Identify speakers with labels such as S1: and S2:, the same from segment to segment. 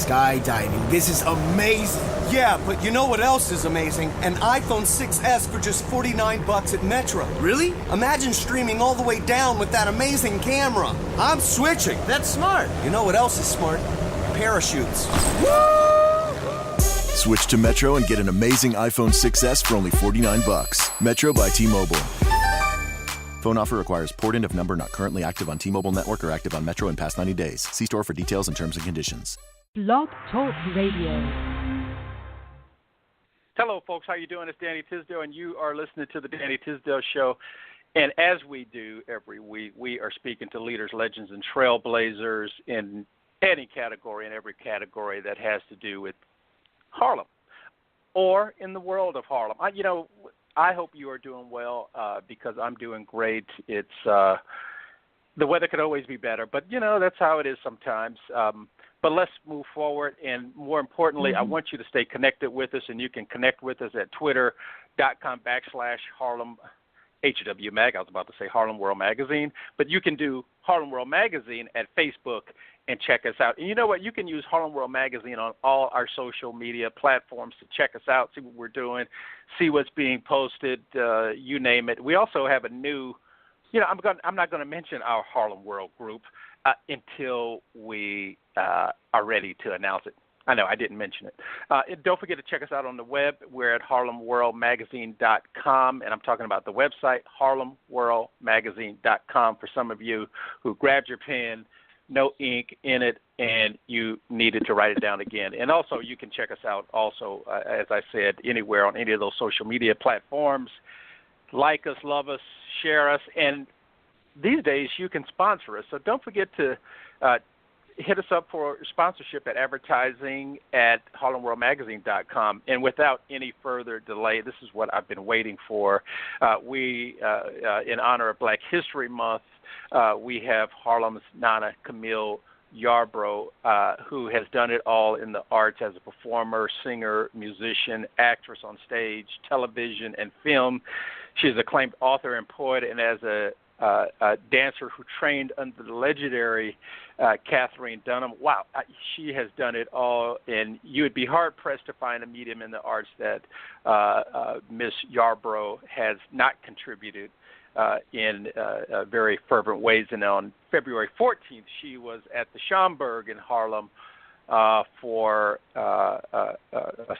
S1: skydiving. This is amazing.
S2: Yeah, but you know what else is amazing? An iPhone 6S for just $49 at Metro.
S1: Really?
S2: Imagine streaming all the way down with that amazing camera. I'm switching.
S1: That's smart.
S2: You know what else is smart? Parachutes.
S3: Switch to Metro and get an amazing iPhone 6S for only $49. Metro by T-Mobile. Phone offer requires port-in of number not currently active on T-Mobile network or active on Metro in past 90 days. See store for details and terms and conditions.
S4: Blog Talk Radio.
S5: Hello, folks. How you doing? It's Danny Tisdale, and you are listening to the Danny Tisdale Show. And as we do every week, we are speaking to leaders, legends, and trailblazers in any category, in every category that has to do with Harlem or in the world of Harlem. I hope you are doing well because I'm doing great. It's the weather could always be better, but, that's how it is sometimes. But let's move forward, and more importantly, I want you to stay connected with us, and you can connect with us at twitter.com/Harlem HW Mag. I was about to say Harlem World Magazine, but you can do Harlem World Magazine at Facebook and check us out. And you know what? You can use Harlem World Magazine on all our social media platforms to check us out, see what we're doing, see what's being posted, you name it. We also have a new, I'm not going to mention our Harlem World group until we are ready to announce it. I know, I didn't mention it. Don't forget to check us out on the web. We're at harlemworldmagazine.com, and I'm talking about the website, harlemworldmagazine.com, for some of you who grabbed your pen, no ink in it, and you needed to write it down again. And also, you can check us out also, as I said, anywhere on any of those social media platforms. Like us, love us, share us, and these days you can sponsor us. So don't forget to hit us up for sponsorship at advertising at harlemworldmagazine.com. And without any further delay, this is what I've been waiting for. We, in honor of Black History Month, we have Harlem's Nana Camille Yarbrough, who has done it all in the arts as a performer, singer, musician, actress on stage, television, and film. She's an acclaimed author and poet, and as a dancer who trained under the legendary Katheryn Dunham. Wow, she has done it all, and you would be hard-pressed to find a medium in the arts that Miss Yarbrough has not contributed in very fervent ways. And on February 14th, she was at the Schomburg in Harlem for a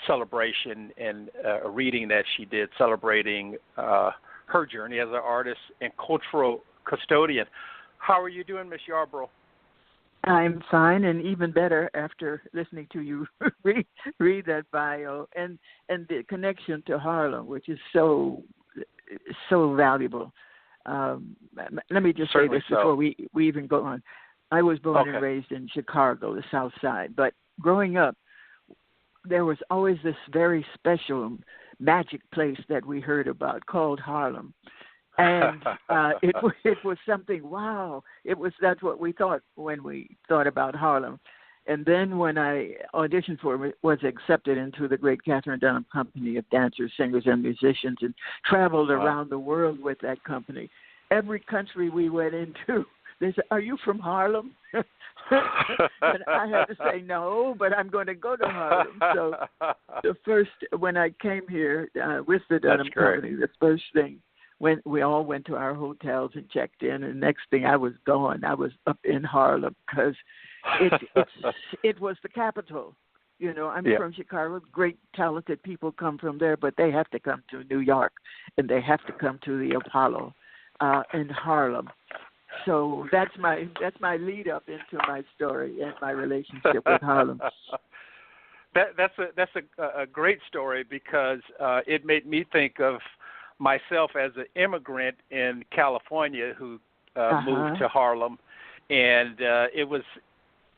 S5: celebration and a reading that she did celebrating her journey as an artist and cultural custodian. How are you doing, Miss Yarbrough?
S6: I'm fine, and even better after listening to you read that bio and the connection to Harlem, which is so valuable. Let me just say this before we even go on. I was born and raised in Chicago, the South Side, but growing up, there was always this very special magic place that we heard about called Harlem. And it was something, wow. That's what we thought when we thought about Harlem. And then when I auditioned for it, was accepted into the great Katheryn Dunham company of dancers, singers, and musicians, and traveled around the world with that company. Every country we went into, they said, "Are you from Harlem?" And I had to say no, but I'm going to go to Harlem. So when I came here with the Dunham company, the first thing, when we all went to our hotels and checked in, and next thing I was gone. I was up in Harlem because it was the capital. I'm from Chicago. Great, talented people come from there, but they have to come to New York, and they have to come to the Apollo in Harlem. So that's my lead up into my story and my relationship with Harlem.
S5: That's a great story because it made me think of myself as an immigrant in California who moved to Harlem, and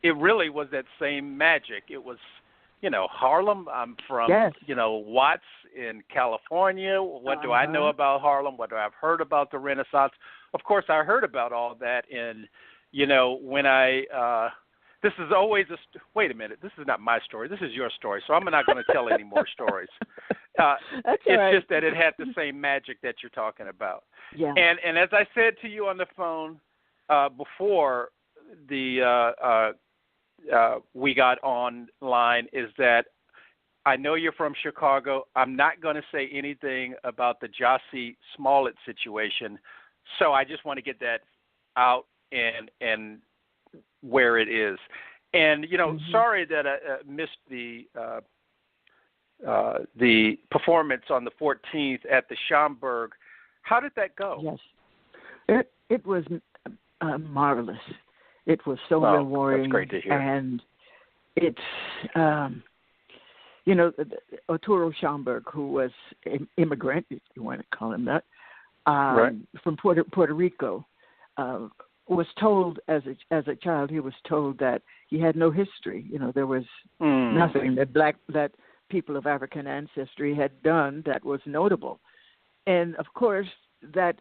S5: it really was that same magic. It was, Harlem. I'm from, Watts in California. What do I know about Harlem? What do I've heard about the Renaissance? Of course, I heard about all that, and when this is always wait a minute. This is not my story. This is your story, so I'm not going to tell any more stories. It's just that it had the same magic that you're talking about.
S6: Yeah.
S5: And as I said to you on the phone before the we got online is that I know you're from Chicago. I'm not going to say anything about the Jussie Smollett situation, so I just want to get that out and where it is. And sorry that I missed the performance on the 14th at the Schomburg. How did that go?
S6: Yes, it was marvelous. It was so rewarding.
S5: That's great to hear.
S6: And it's Arturo Schomburg, who was an immigrant, if you want to call him that, from Puerto Rico, was told as a child, he was told that he had no history. There was nothing that people of African ancestry had done that was notable. And of course, that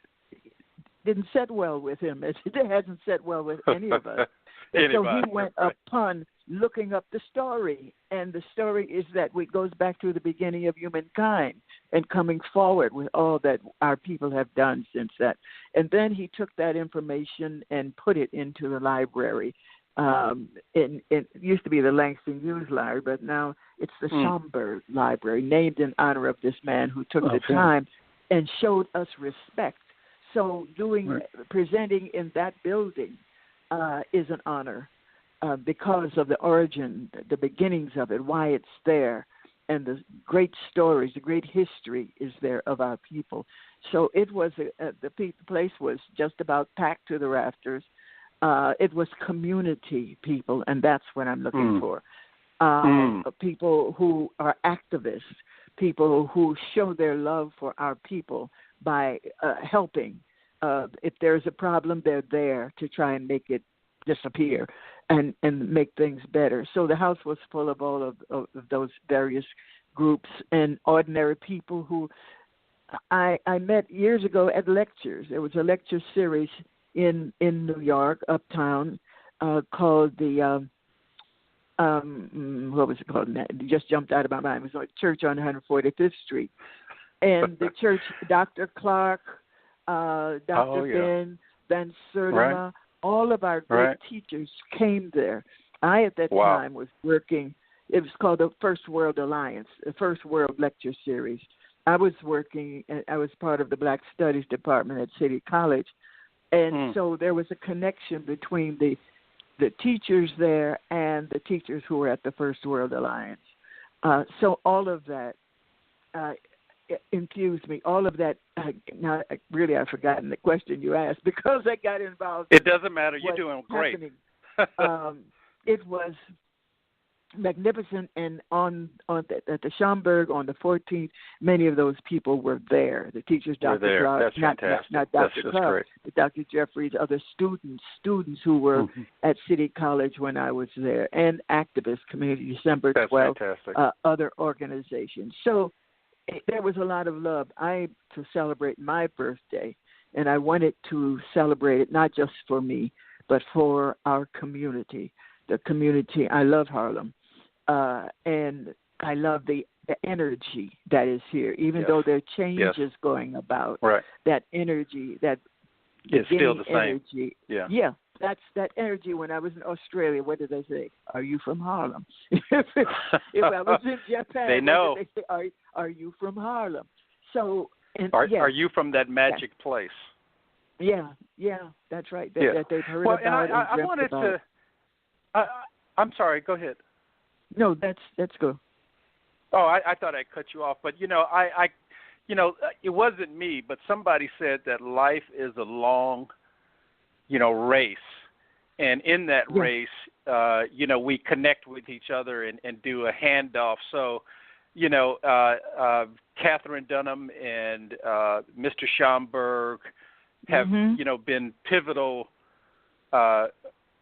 S6: didn't set well with him. It hasn't set well with any of us. So he went upon looking up the story, and the story is that it goes back to the beginning of humankind and coming forward with all that our people have done since that. And then he took that information and put it into the library. It used to be the Langston Hughes Library, but now it's the Schomburg Library, named in honor of this man who took the time and showed us respect. So presenting in that building is an honor because of the origin, the beginnings of it, why it's there, and the great stories, the great history is there of our people. So it was the place was just about packed to the rafters. It was community people, and that's what I'm looking for. People who are activists, people who show their love for our people by helping. If there's a problem, they're there to try and make it disappear and make things better. So the house was full of all of those various groups and ordinary people who I met years ago at lectures. There was a lecture series in New York, uptown, called the what was it called? It just jumped out of my mind. It was a church on 145th Street, and the church, Dr. Clark, Dr. Ben Sertima, all of our great teachers came there. I at that time was working. It was called the First World Alliance, the First World Lecture Series. I was working. I was part of the Black Studies Department at City College. And so there was a connection between the teachers there and the teachers who were at the First World Alliance. So all of that infused me. All of that. Now, really, I've forgotten the question you asked because I got involved.
S5: It doesn't matter. You're doing great.
S6: It was magnificent, and at the Schomburg on the 14th, many of those people were there. The teachers, Dr. Clark, not Dr. Clark, but Dr. Jeffries, other students who were at City College when I was there, and activists, Community December 12th, other organizations. So there was a lot of love. To celebrate my birthday, and I wanted to celebrate it not just for me, but for our community. The community, I love Harlem. And I love the energy that is here, even though there are changes going about. That energy, that
S5: it's still the
S6: energy,
S5: same.
S6: Yeah, that's that energy. When I was in Australia, what did they say? Are you from Harlem? If I was in Japan,
S5: they know.
S6: What did they say? Are you from Harlem? So,
S5: are you from that magic place?
S6: Yeah, that's right. That they've heard about and
S5: I wanted
S6: about.
S5: I'm sorry. Go ahead.
S6: No, that's good.
S5: Oh, I thought I cut you off, but I it wasn't me, but somebody said that life is a long, race, and in that race, we connect with each other and do a handoff. So, Katheryn Dunham and Mr. Schomburg have been pivotal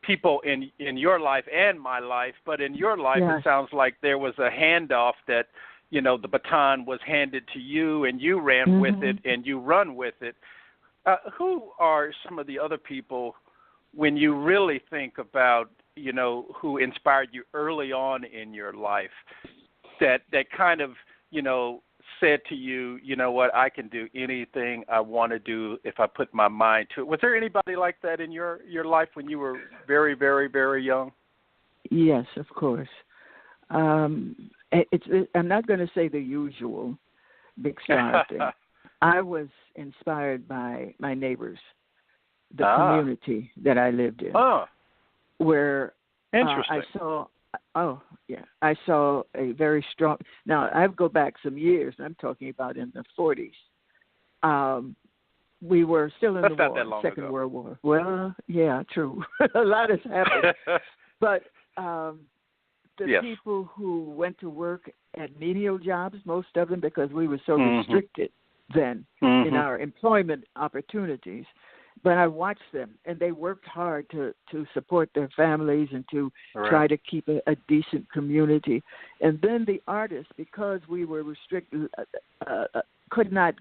S5: people in your life and my life, but in your life it sounds like there was a handoff that the baton was handed to you and you ran with it and you run with it. Who are some of the other people when you really think about who inspired you early on in your life that kind of said to you, you know what, I can do anything I want to do if I put my mind to it? Was there anybody like that in your life when you were very, very, very young?
S6: Yes, of course. I'm not going to say the usual big star thing. I was inspired by my neighbors, the community that I lived in, where I saw a very strong. Now I go back some years. I'm talking about in the 40s. We were still in the war, Second World War. Well, yeah, true. A lot has happened, but the people who went to work at menial jobs, most of them, because we were so restricted then in our employment opportunities. But I watched them, and they worked hard to support their families and to try to keep a decent community. And then the artists, because we were restricted, could not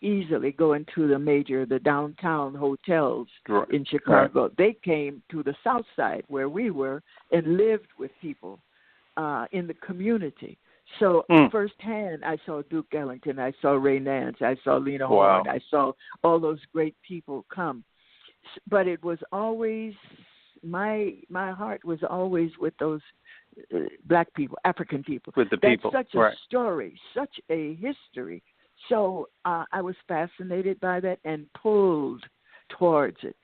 S6: easily go into the downtown hotels in Chicago. Right. They came to the South Side where we were and lived with people in the community. So firsthand, I saw Duke Ellington, I saw Ray Nance, I saw Lena Horne, I saw all those great people come. But it was always, my heart was always with those black people, African people.
S5: With the
S6: That's
S5: people.
S6: Such a story, such a history. So I was fascinated by that and pulled towards it.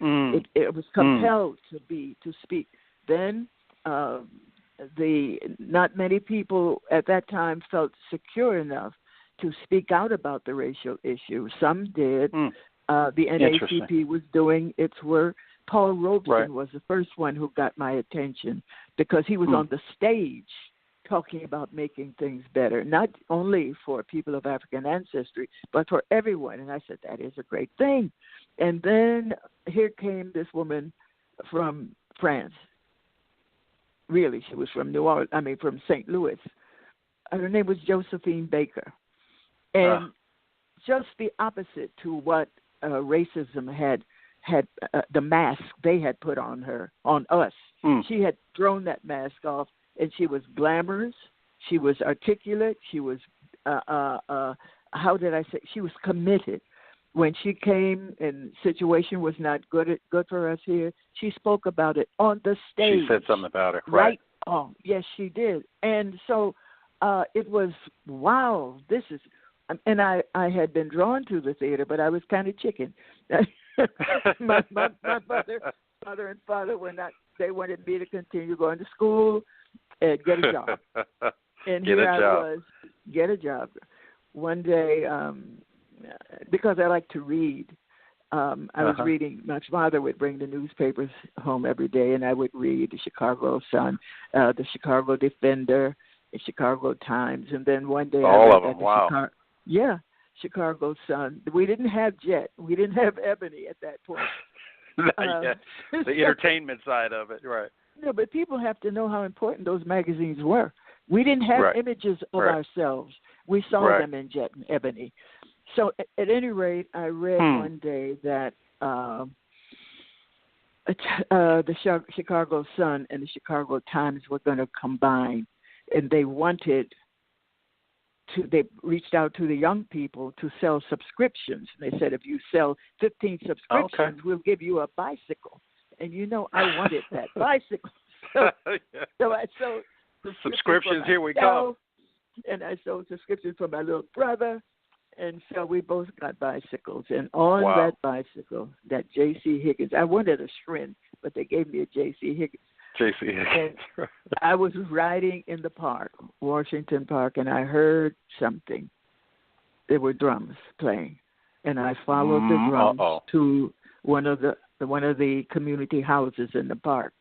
S6: It was compelled to speak. Then not many people at that time felt secure enough to speak out about the racial issue. Some did. The NAACP was doing its work. Paul Robeson was the first one who got my attention because he was on the stage talking about making things better, not only for people of African ancestry, but for everyone. And I said, that is a great thing. And then here came this woman from France. Really, she was from from St. Louis. Her name was Josephine Baker. And just the opposite to what racism had the mask they had put on us. She had thrown that mask off, and she was glamorous. She was articulate. She was, she was committed. When she came and situation was not good for us here, she spoke about it on the stage.
S5: She said something about it,
S6: right? Oh, yes, she did. And so it was, wow, this is, and I had been drawn to the theater, but I was kind of chicken. my mother and father were not, they wanted me to continue going to school and get a job. And here I was, get a job. One day, because I like to read, I was reading. My father would bring the newspapers home every day, and I would read the Chicago Sun, the Chicago Defender, the Chicago Times, and then one day
S5: all of them. Wow.
S6: Chicago Sun. We didn't have Jet. We didn't have Ebony at that point.
S5: The entertainment side of it, right?
S6: No, but people have to know how important those magazines were. We didn't have images of ourselves. We saw them in Jet and Ebony. So at any rate, I read one day that the Chicago Sun and the Chicago Times were going to combine, and they reached out to the young people to sell subscriptions. They said, if you sell 15 subscriptions, we'll give you a bicycle. And I wanted that bicycle. So I sold
S5: subscriptions. Here we go.
S6: And I sold subscriptions for my little brother. And so we both got bicycles. And on that bicycle, that J.C. Higgins, I wanted a Schrin, but they gave me a J.C. Higgins.
S5: J.C. Higgins.
S6: I was riding in the park, Washington Park, and I heard something. There were drums playing. And I followed the drums to one of the community houses in the park.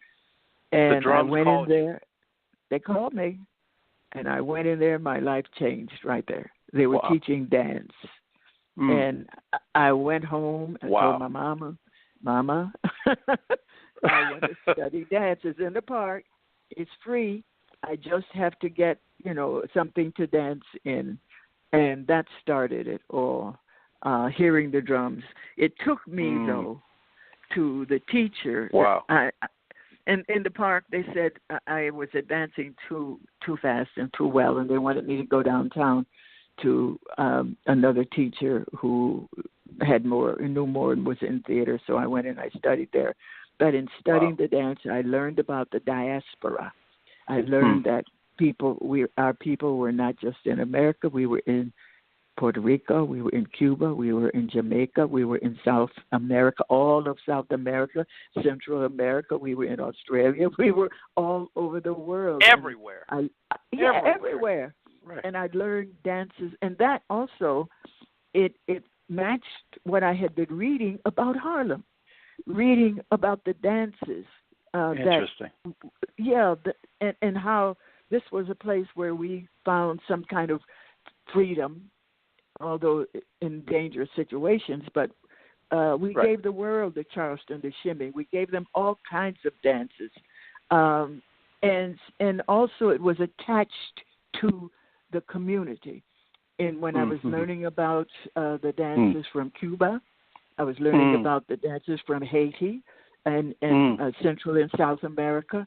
S6: And I went in there. They called me. And I went in there. My life changed right there. They were teaching dance. And I went home and told my Mama, I want to study dances in the park. It's free. I just have to get, something to dance in. And that started it all, hearing the drums. It took me, though, to the teacher.
S5: Wow.
S6: And in the park, they said I was advancing too fast and too well, and they wanted me to go downtown to another teacher who knew more and was in theater. So I went and I studied there. But in studying the dance, I learned about the diaspora. I learned that our people were not just in America. We were in Puerto Rico, we were in Cuba, we were in Jamaica, we were in South America, all of South America, Central America, we were in Australia, we were all over the world.
S5: Everywhere.
S6: Everywhere.
S5: Right.
S6: And I learned dances, and that also, it matched what I had been reading about Harlem, reading about the dances.
S5: Interesting.
S6: And how this was a place where we found some kind of freedom, although in dangerous situations, but we gave the world the Charleston, the shimmy. We gave them all kinds of dances. And also it was attached to the community. And when I was learning about the dances from Cuba, I was learning about the dances from Haiti and Central and South America.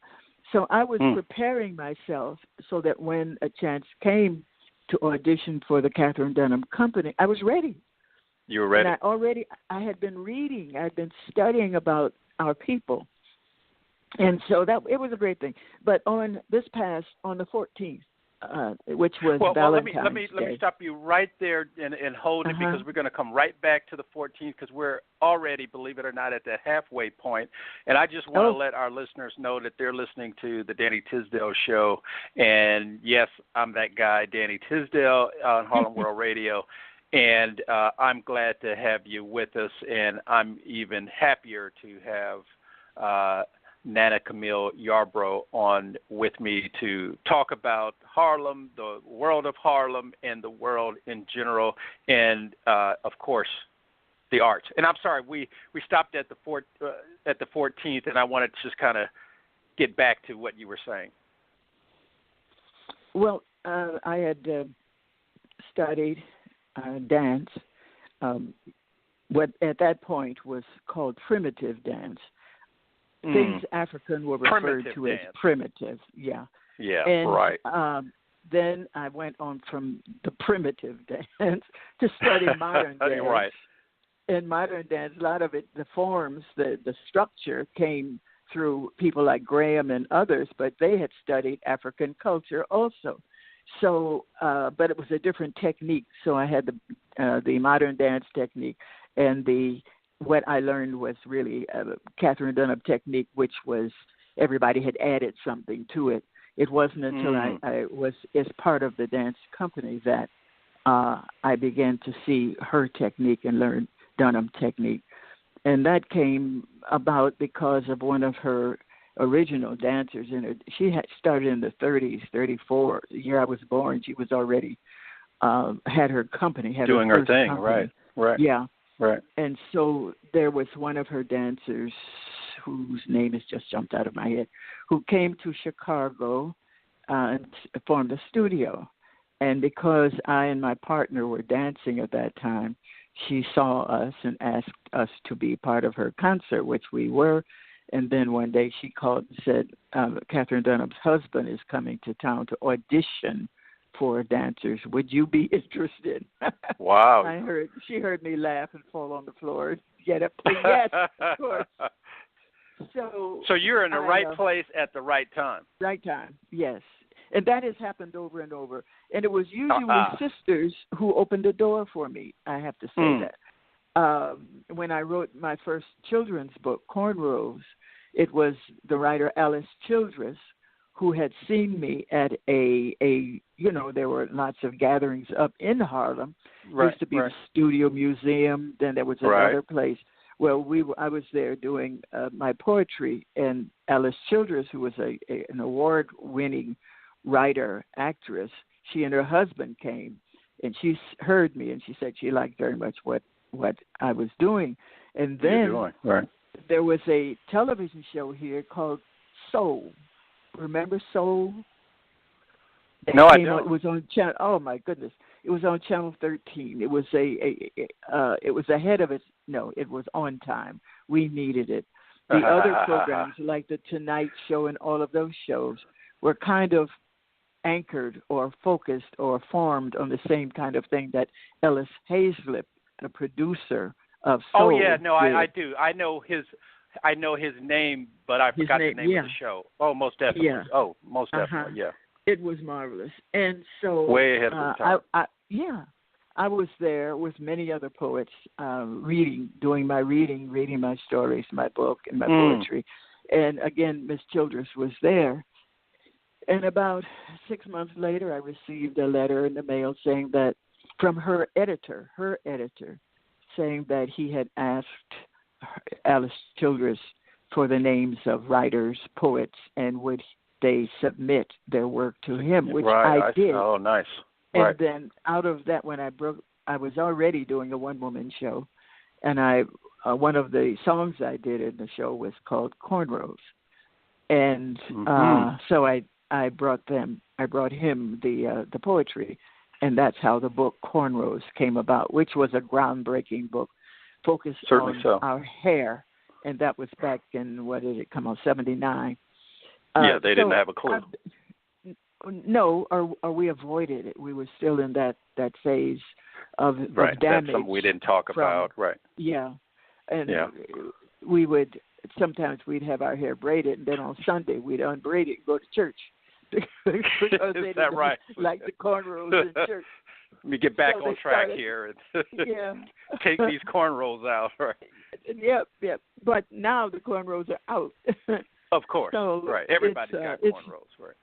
S6: So I was preparing myself so that when a chance came to audition for the Katheryn Dunham Company, I was ready.
S5: You were ready.
S6: And I had been reading, I had been studying about our people. And so it was a great thing. But on the 14th, which was Valentine's Day.
S5: Let me stop you right there and hold it, because we're going to come right back to the 14th, because we're already, believe it or not, at the halfway point. And I just want to let our listeners know that they're listening to the Danny Tisdale Show. And yes, I'm that guy, Danny Tisdale, on Harlem World Radio. And I'm glad to have you with us, and I'm even happier to have Nana Camille Yarbrough on with me to talk about Harlem, the world of Harlem, and the world in general, and of course, the arts. And I'm sorry, we stopped at the 14th, and I wanted to just kind of get back to what you were saying.
S6: Well, I had studied dance, what at that point was called primitive dance. Things African were referred to as primitive,
S5: Yeah,
S6: and,
S5: right.
S6: Then I went on from the primitive dance to study modern dance.
S5: Right.
S6: In modern dance, a lot of it, the forms, the structure came through people like Graham and others, but they had studied African culture also. So, but it was a different technique. So I had the modern dance technique, and what I learned was really Katheryn Dunham technique, which was everybody had added something to it. It wasn't until I was as part of the dance company that I began to see her technique and learn Dunham technique. And that came about because of one of her original dancers. She had started in the 30s, 34. The year I was born, she was already had her company.
S5: Doing her thing, company. Right.
S6: Yeah.
S5: Right.
S6: And so there was one of her dancers whose name has just jumped out of my head, who came to Chicago and formed a studio. And because I and my partner were dancing at that time, she saw us and asked us to be part of her concert, which we were. And then one day she called and said, Katheryn Dunham's husband is coming to town to audition for dancers. Would you be interested?
S5: Wow.
S6: She heard me laugh and fall on the floor and get up. Yes, of course. So
S5: you're in the right place at the right time.
S6: Right time, yes. And that has happened over and over. And it was usually sisters who opened the door for me, I have to say that. When I wrote my first children's book, Cornrows, it was the writer Alice Childress who had seen me at there were lots of gatherings up in Harlem. There used to be the Studio Museum. Then there was another place. Well, I was there doing my poetry, and Alice Childress, who was an award-winning writer, actress, she and her husband came, and she heard me, and she said she liked very much what I was doing. And then there was a television show here called Soul. Remember Soul?
S5: No, I don't.
S6: It was on channel. Oh my goodness! It was on Channel 13. It was it was ahead of its. No, it was on time. We needed it. The other programs like the Tonight Show and all of those shows were kind of anchored or focused or formed on the same kind of thing that Ellis Hazlitt, the producer of Soul.
S5: Oh yeah, no, I do. I know his I know his name, but I forgot the name of the show. Oh, most definitely.
S6: Yeah.
S5: Oh, most definitely. Yeah.
S6: It was marvelous, and so
S5: way ahead of the time.
S6: I was there with many other poets, doing my reading my stories, my book, and my poetry. And again, Miss Childress was there. And about 6 months later, I received a letter in the mail saying that from her editor, saying that he had asked Alice Childress for the names of writers, poets, and would they submit their work to him, which I did.
S5: Oh, nice.
S6: And then out of that, when I was already doing a one-woman show, and one of the songs I did in the show was called Cornrows, and so I brought him the poetry, and that's how the book Cornrows came about, which was a groundbreaking book focused on our hair, and that was back in, what did it come out, 79.
S5: Yeah, they didn't have a clue.
S6: No, or we avoided it. We were still in that phase of damage.
S5: That's something we didn't talk about, right?
S6: Yeah, and we would sometimes we'd have our hair braided, and then on Sunday we'd unbraid it and go to church because they didn't like the cornrows in church.
S5: Let me get back on track here and take these cornrows out, right?
S6: Yep. But now the cornrows are out.
S5: Of course, right. Everybody's got cornrows, right.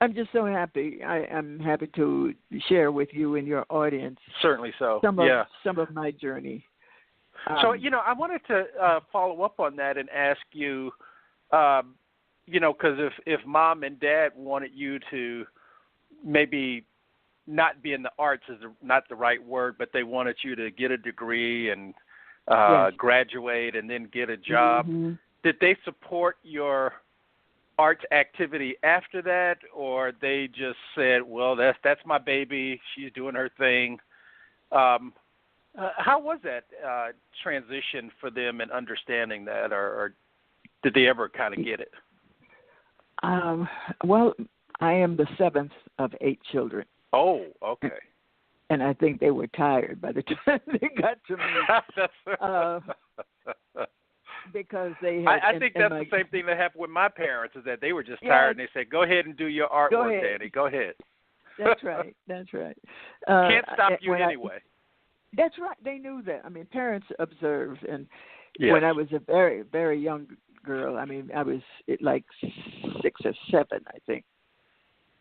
S6: I'm just so happy. I'm happy to share with you and your audience.
S5: Certainly so.
S6: Some of my journey.
S5: So, I wanted to follow up on that and ask you, because if mom and dad wanted you to maybe not be in the arts is not the right word, but they wanted you to get a degree and graduate and then get a job. Mm-hmm. Did they support your arts activity after that, or they just said, well, that's my baby, she's doing her thing? How was that transition for them in understanding that, or did they ever kind of get it?
S6: Well, I am the seventh of 8 children.
S5: Oh, okay.
S6: And I think they were tired by the time they got to me. Because they had,
S5: I think that's the same thing that happened with my parents, is that they were just tired and they said, go ahead and do your artwork, Danny. Go ahead.
S6: That's right.
S5: Can't stop you anyway.
S6: That's right. They knew that. I mean, parents observed. And when I was a very, very young girl, I mean, I was like 6 or 7, I think.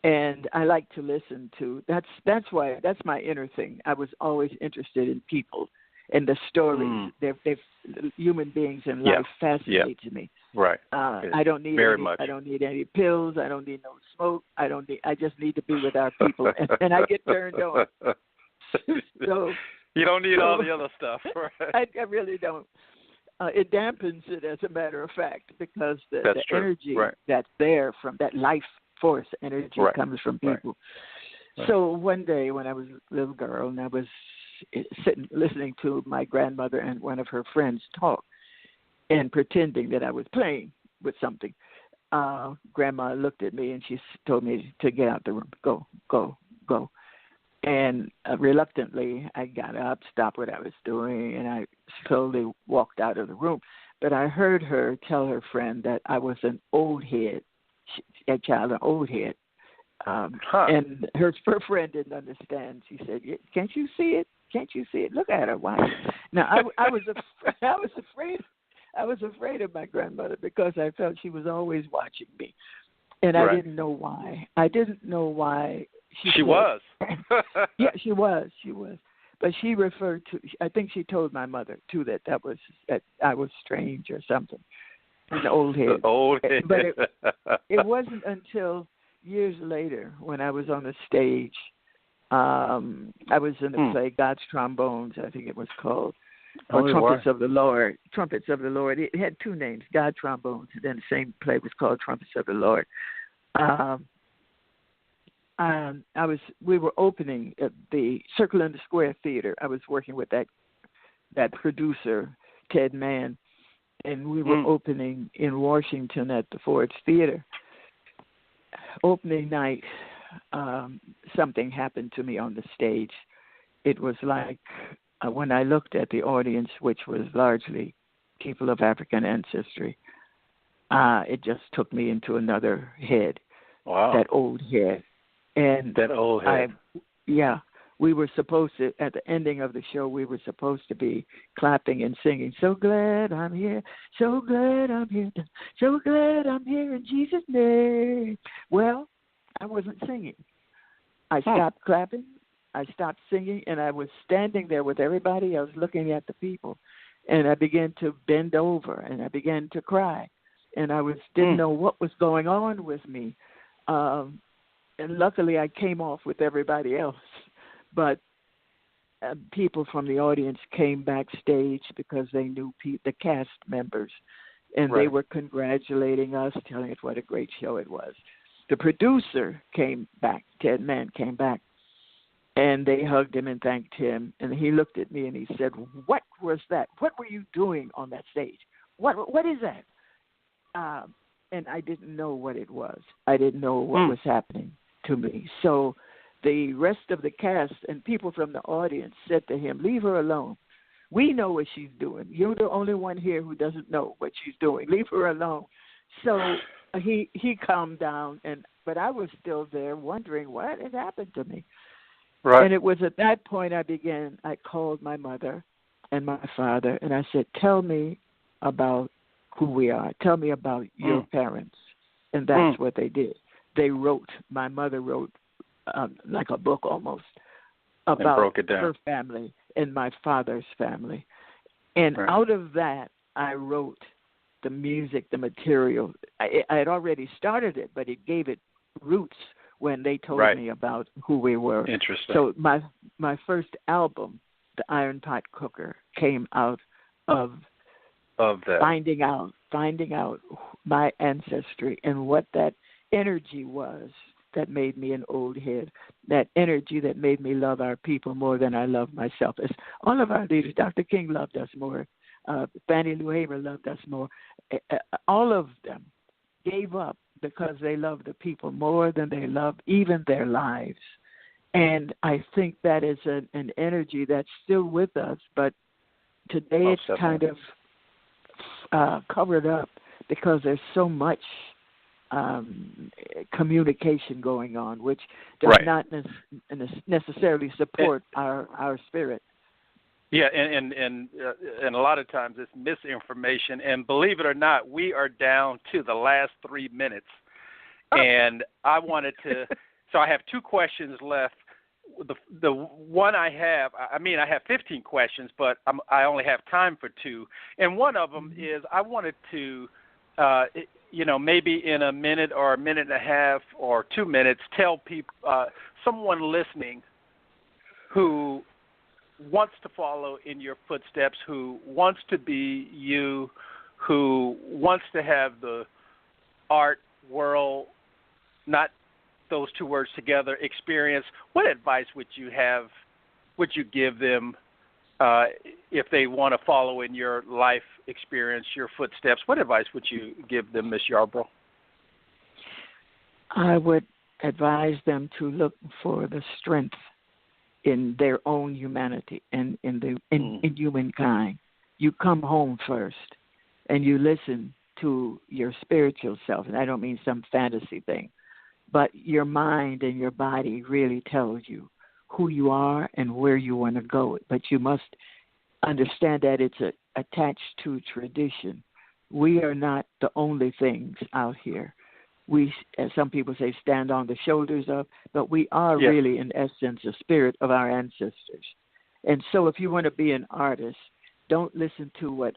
S6: And I like to listen to, that's why, that's my inner thing. I was always interested in people and the stories. They're human beings in life fascinates me.
S5: Right.
S6: I don't need I don't need any pills. I don't need no smoke. I just need to be with our people, and I get turned on. So
S5: you don't need all the other stuff. Right?
S6: I really don't. It dampens it, as a matter of fact, because the energy that's there from that life force energy comes from people. Right. So one day when I was a little girl and I was sitting listening to my grandmother and one of her friends talk and pretending that I was playing with something, Grandma looked at me and she told me to get out the room. Go. And reluctantly I got up, stopped what I was doing, and I slowly walked out of the room. But I heard her tell her friend that I was an old head, an old head. And her friend didn't understand. She said, "Can't you see it? Can't you see it? Look at her. Why?" Now I was afraid. I was afraid of my grandmother because I felt she was always watching me, and I didn't know why. She
S5: was.
S6: Yeah, she was. But she referred to. I think she told my mother too that I was strange or something. An old head.
S5: Old head.
S6: But it wasn't until years later when I was on the stage. I was in the play God's Trombones, I think it was called, or Trumpets of the Lord. Trumpets of the Lord. It had 2 names, God Trombones, and then the same play was called Trumpets of the Lord. We were opening at the Circle in the Square Theater. I was working with that producer, Ted Mann, and we were opening in Washington at the Ford's Theater. Opening night, something happened to me on the stage. It was like when I looked at the audience, which was largely people of African ancestry, it just took me into another head.
S5: Wow.
S6: That old head. And
S5: that old head.
S6: We were supposed to, at the ending of the show, we were supposed to be clapping and singing, so glad I'm here, so glad I'm here, so glad I'm here in Jesus' name. Well, I wasn't singing. I stopped clapping, I stopped singing, and I was standing there with everybody. I was looking at the people, and I began to bend over, and I began to cry. And I didn't know what was going on with me. And luckily, I came off with everybody else. But people from the audience came backstage because they knew the cast members, and they were congratulating us, telling us what a great show it was. The producer came back, Ted Mann came back, and they hugged him and thanked him. And he looked at me and he said, "What was that? What were you doing on that stage? What is that?" And I didn't know what it was. I didn't know what was happening to me. So the rest of the cast and people from the audience said to him, "Leave her alone. We know what she's doing. You're the only one here who doesn't know what she's doing. Leave her alone." So he calmed down, but I was still there wondering what had happened to me. Right. And it was at that point I called my mother and my father, and I said, "Tell me about who we are. Tell me about your parents." And that's what they did. They wrote, my mother wrote, like a book almost, about her family and my father's family. And out of that, I wrote the music, the material. I had already started it, but it gave it roots when they told me about who we were.
S5: Interesting.
S6: So my first album, The Iron Pot Cooker, came out of that. Finding out my ancestry and what that energy was that made me an old head, that energy that made me love our people more than I love myself. As all of our leaders, Dr. King loved us more, Fannie Lou Hamer loved us more. All of them gave up because they loved the people more than they loved even their lives. And I think that is an energy that's still with us, but today it's kind of covered up because there's so much communication going on, which does not necessarily support our spirit.
S5: Yeah, and a lot of times it's misinformation. And believe it or not, we are down to the last 3 minutes. And I wanted to, so I have 2 questions left. The one I have 15 questions, but I only have time for 2. And one of them is I wanted to, maybe in a minute or a minute and a half or 2 minutes, tell people, someone listening who wants to follow in your footsteps, who wants to be you, who wants to have the art world, not those 2 words together, experience. What advice would you give them if they want to follow in your life experience, your footsteps? What advice would you give them, Ms. Yarbrough?
S6: I would advise them to look for the strength in their own humanity and in humankind. You come home first and you listen to your spiritual self. And I don't mean some fantasy thing, but your mind and your body really tells you who you are and where you want to go. But you must understand that it's attached to tradition. We are not the only things out here. We, as some people say, stand on the shoulders of, but we are really, in essence, a spirit of our ancestors. And so if you want to be an artist, don't listen to what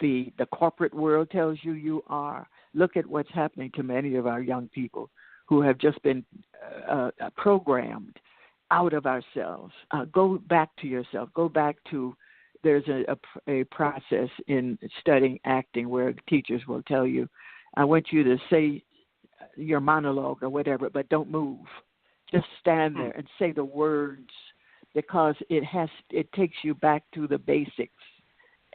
S6: the corporate world tells you are. Look at what's happening to many of our young people who have just been programmed out of ourselves. Go back to yourself. Go back to, there's a process in studying acting where teachers will tell you, I want you to say your monologue or whatever, but don't move. Just stand there and say the words, because it takes you back to the basics.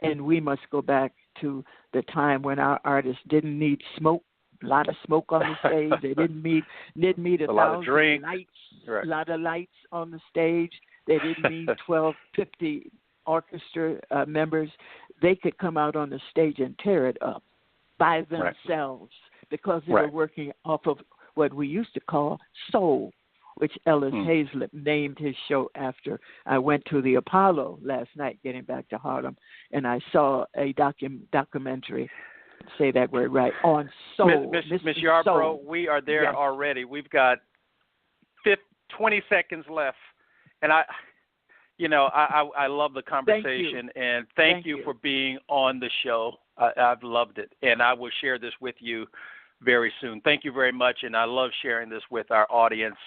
S6: And we must go back to the time when our artists didn't need smoke, a lot of smoke on the stage. They didn't need a lot of lights, a lot of lights on the stage. They didn't need 50 orchestra members. they could come out on the stage and tear it up by themselves because they were working off of what we used to call soul, which Ellis Hazlitt named his show after. I went to the Apollo last night getting back to Harlem, and I saw a documentary, say that word right, on soul.
S5: Miss Yarbrough, we are there already. We've got 20 seconds left, and I love the conversation, and thank you for being on the show. I've loved it, and I will share this with you very soon. Thank you very much, and I love sharing this with our audience.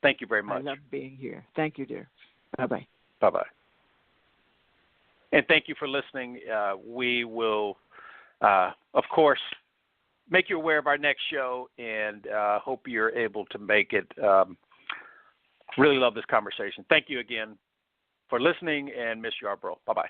S5: Thank you very much.
S6: I love being here. Thank you, dear. Bye-bye.
S5: Bye-bye. And thank you for listening. We will, of course, make you aware of our next show, and hope you're able to make it. Really love this conversation. Thank you again for listening, and Miss Yarbrough. Bye-bye.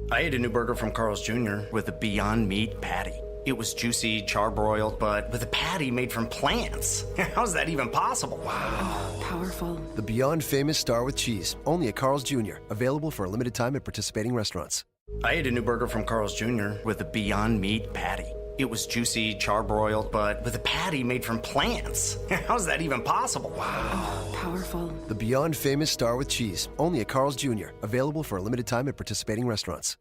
S7: I ate a new burger from Carl's Jr. with a Beyond Meat patty. It was juicy, charbroiled, but with a patty made from plants. How's that even possible? Wow.
S8: Powerful.
S9: The Beyond Famous Star with Cheese, only at Carl's Jr., available for a limited time at participating restaurants.
S7: I ate a new burger from Carl's Jr. with a Beyond Meat patty. It was juicy, charbroiled, but with a patty made from plants. How's that even possible? Wow.
S8: Powerful.
S9: The Beyond Famous Star with Cheese, only at Carl's Jr., available for a limited time at participating restaurants.